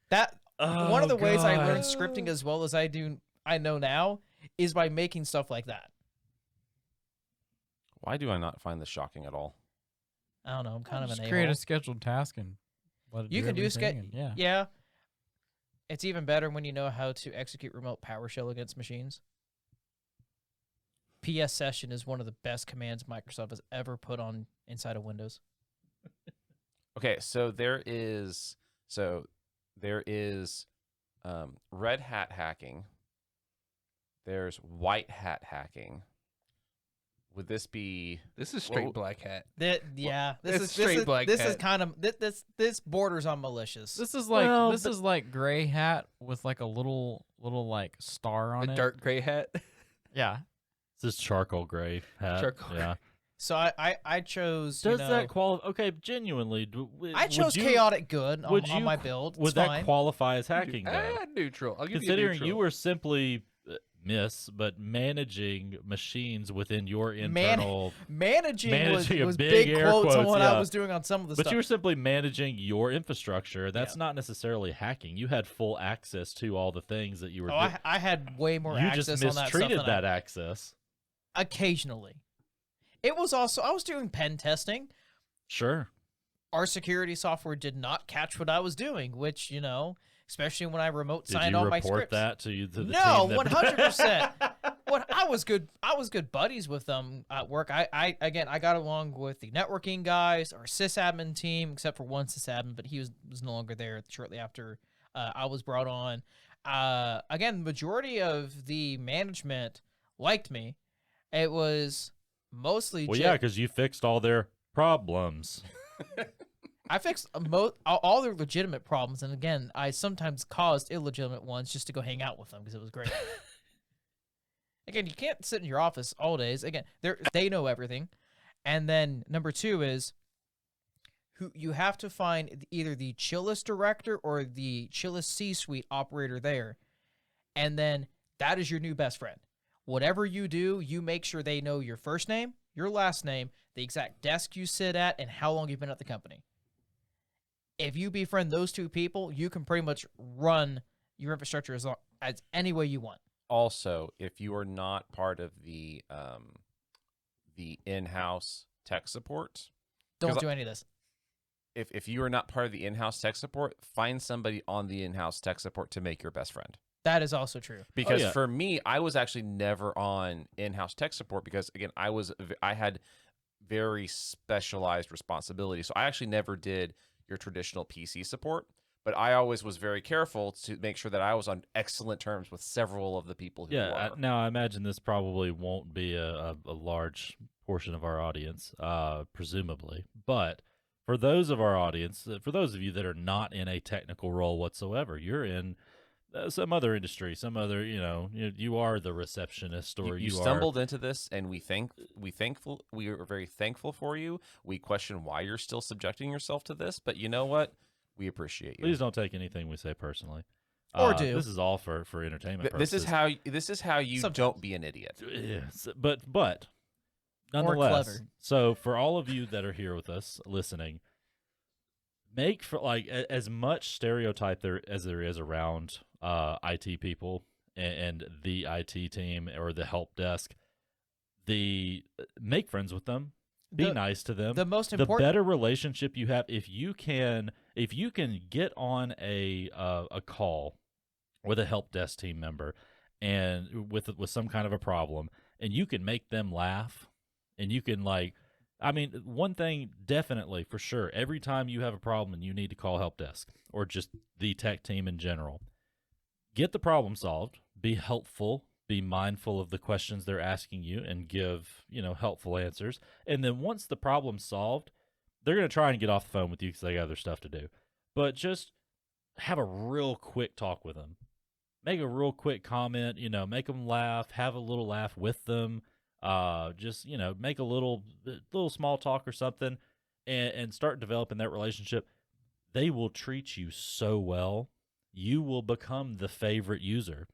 That one of the Oh, ways I God. learned scripting as well as I know now is by making stuff like that. Why do I not find this shocking at all? I don't know. I'm kind of Just an create a-hole. a scheduled task and let it You can do everything and- yeah. Yeah. It's even better when you know how to execute remote PowerShell against machines. PS Session is one of the best commands Microsoft has ever put on inside of Windows. Okay, so there is red hat hacking. There's white hat hacking. Would this be This is straight Well, black hat. This It's is straight black this is hat. kind of this borders on malicious. This is like Well, this is like gray hat with like a little like star on A it. dark gray hat. Yeah. This is charcoal gray hat. Charcoal Yeah. So I chose. Does you know, that qualify? Okay, genuinely. I chose chaotic good would on you my qu- build. Would It's that fine. qualify as hacking? Though? Neutral. I'll give Considering you you neutral. were simply managing machines within your internal, Managing Managing a was big big air quotes on quotes, what yeah. I was doing on some of the but stuff. you were simply managing your infrastructure. That's Yeah. not necessarily hacking. You had full access to all the things that you were. Oh, I had way more you access just on that stuff mistreated than that access. occasionally. It was also I was doing pen testing. Sure. Our security software did not catch what I was doing, which especially when I remote Did signed you all my report scripts. that to you? To the No, team that- 100%. What I was good buddies with them at work. I got along with the networking guys, our sysadmin team, except for one sysadmin, but he was no longer there shortly after I was brought on. Again, the majority of the management liked me. It was mostly Well, yeah, because you fixed all their problems. I fixed all their legitimate problems, and again, I sometimes caused illegitimate ones just to go hang out with them because it was great. Again, you can't sit in your office all days. Again, they know everything. And then number two is who you have to find either the chillest director or the chillest C-suite operator there. And then that is your new best friend. Whatever you do, you make sure they know your first name, your last name, the exact desk you sit at, and how long you've been at the company. If you befriend those two people, you can pretty much run your infrastructure as any way you want. also if you are not part of the in-house tech support? Don't 'Cause do any of this. If you are not part of the in-house tech support, find somebody on the in-house tech support to make your best friend. That is also true. Because yeah. for me, I was actually never on in-house tech support because again, I had very specialized responsibilities. So I actually never did your traditional PC support, but I always was very careful to make sure that I was on excellent terms with several of the people who Yeah. were. Now I imagine this probably won't be a large portion of our audience, presumably. But for those of our audience, for those of you that are not in a technical role whatsoever, you're in some other industry, some other, you are the receptionist, or You you are. stumbled into this, and we are very thankful for you. We question why you're still subjecting yourself to this, but you know what? We appreciate you. Please don't take anything we say personally. Or do. This is all for entertainment purposes. This is how you Sometimes. don't be an idiot. Yes, but nonetheless. clever. So for all of you that are here with us listening, make for like as much stereotype there is around IT people and the IT team or the help desk. Make friends with them. Be nice to them. The most The important. better relationship you have, if you can get on a call with a help desk team member and with some kind of a problem, and you can make them laugh, and you can one thing definitely for sure, every time you have a problem and you need to call help desk or just the tech team in general, get the problem solved, be helpful, be mindful of the questions they're asking you, and give, helpful answers. And then once the problem's solved, they're going to try and get off the phone with you because they got other stuff to do. But just have a real quick talk with them. Make a real quick comment, make them laugh, have a little laugh with them. Just, make a little small talk or something and start developing that relationship. They will treat you so well. You will become the favorite user.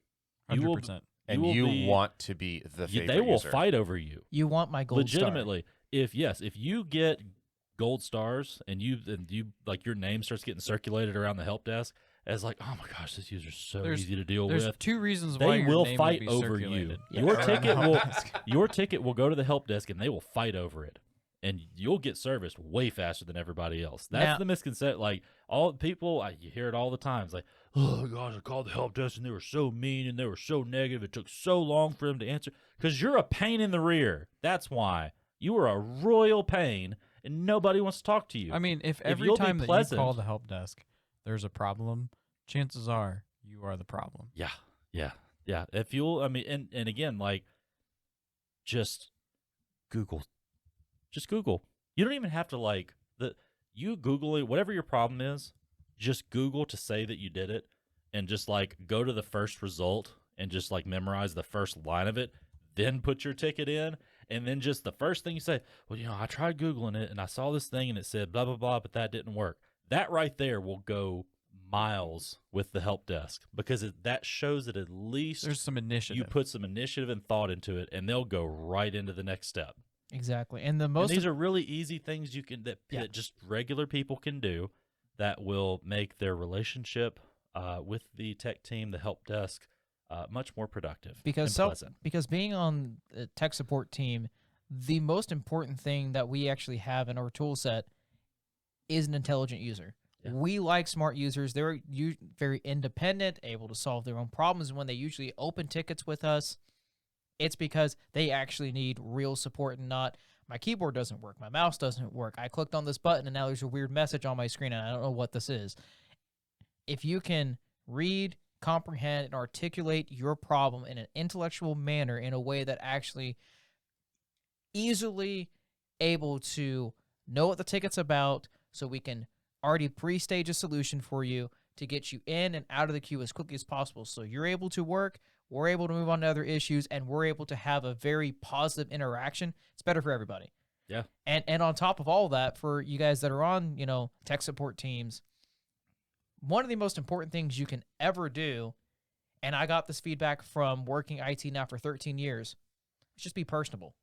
100%. And you want to be the favorite They will user. fight over you. You want my gold star. Legitimately. If you get gold stars and you like your name starts getting circulated around the help desk as like, oh my gosh, this user's so easy to deal There's with. 2 reasons why They your will name fight be over you. circulated. Your ticket will go to the help desk and they will fight over it. And you'll get serviced way faster than everybody else. That's Now- the misconception. Like all people, you hear it all the time. It's like, oh gosh, I called the help desk and they were so mean and they were so negative. It took so long for them to answer. Because you're a pain in the rear. That's why. You are a royal pain and nobody wants to talk to you. I mean, if every you'll be time that you pleasant- call the help desk, there's a problem, chances are you are the problem. Yeah. If you'll, and again, like, just Google. Just Google. You don't even have to you Google it, whatever your problem is, just Google to say that you did it and just go to the first result and just memorize the first line of it, then put your ticket in. And then just the first thing you say, well, I tried Googling it and I saw this thing and it said blah, blah, blah, but that didn't work. That right there will go miles with the help desk because that shows that at least There's some initiative. you put some initiative and thought into it and they'll go right into the next step. Exactly. And the And most these are really easy things that just regular people can do that will make their relationship with the tech team, the help desk, much more productive and pleasant. Because being on the tech support team, the most important thing that we actually have in our tool set is an intelligent user. Yeah. We like smart users. They're very independent, able to solve their own problems. And when they usually open tickets with us, it's because they actually need real support and not, my keyboard doesn't work, my mouse doesn't work, I clicked on this button and now there's a weird message on my screen and I don't know what this is. If you can read, comprehend, and articulate your problem in an intellectual manner in a way that actually easily able to know what the ticket's about so we can already pre-stage a solution for you to get you in and out of the queue as quickly as possible so you're able to work, we're able to move on to other issues, and we're able to have a very positive interaction. It's better for everybody. Yeah. And on top of all that, for you guys that are on, tech support teams, one of the most important things you can ever do, and I got this feedback from working IT now for 13 years, is just be personable.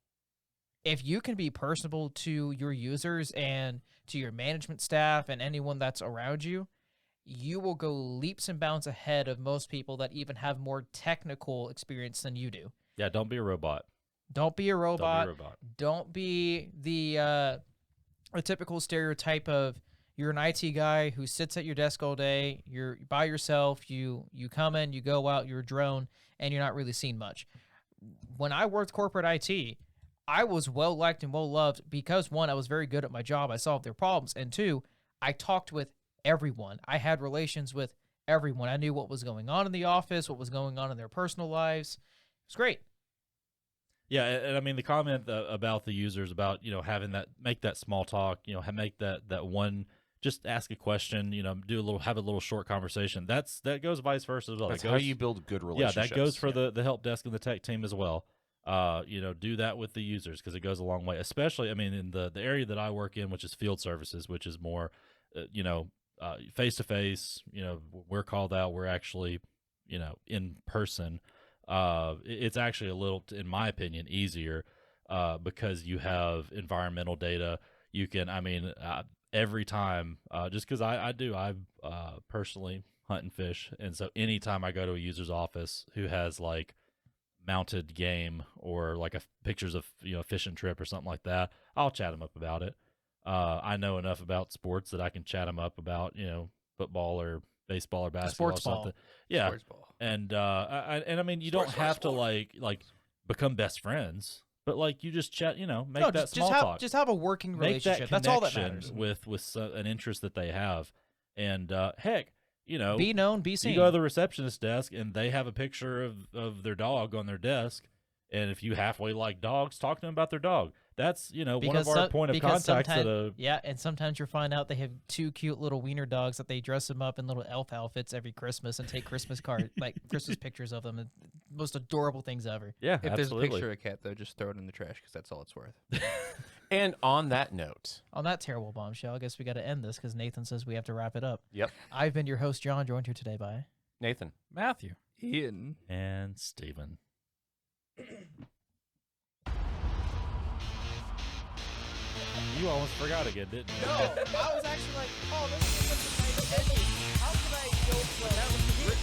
If you can be personable to your users and to your management staff and anyone that's around you, you will go leaps and bounds ahead of most people that even have more technical experience than you do. Yeah, don't be a robot. Don't be a robot. Don't be a robot. Don't be the typical stereotype of you're an IT guy who sits at your desk all day, you're by yourself, you come in, you go out, you're a drone, and you're not really seen much. When I worked corporate IT, I was well-liked and well-loved because, one, I was very good at my job, I solved their problems, and two, I talked with everyone. I had relations with everyone. I knew what was going on in the office, what was going on in their personal lives. It was great. Yeah, and I mean the comment about the users about having that make that small talk, make that one just ask a question, have a little short conversation. That goes vice versa as well. That's It how goes, you build good yeah, relationships. that goes for the help desk and the tech team as well. Do that with the users because it goes a long way. Especially, I mean, in the area that I work in, which is field services, which is more, face to face. We're called out. We're actually, in person. It's actually a little, in my opinion, easier because you have environmental data. You can, every time, just because I personally hunt and fish, and so anytime I go to a user's office who has like mounted game or like pictures of fishing trip or something like that, I'll chat them up about it. I know enough about sports that I can chat them up about football or baseball or basketball Sports or something. ball. Yeah, Sports ball. and I mean you don't have to like become best friends, but like you just chat, make that small talk. Just have a working Make relationship. that That's all that connection matters. with an interest that they have, and heck, Be known, be seen. you go to the receptionist desk and they have a picture of their dog on their desk, and if you halfway like dogs, talk to them about their dog. That's one of our point of contacts at a yeah, and sometimes you'll find out they have 2 cute little wiener dogs that they dress them up in little elf outfits every Christmas and take Christmas Christmas pictures of them. Most adorable things ever. yeah. If there's a absolutely. picture of a cat, though, just throw it in the trash because that's all it's worth. And on that note, On that terrible bombshell, I guess we got to end this because Nathan says we have to wrap it up. yep, I've been your host, John, joined here today by Nathan. Matthew. Ian. And Steven. You almost forgot again, didn't you? I was actually like, oh, this is such a nice ending. How can I go from that was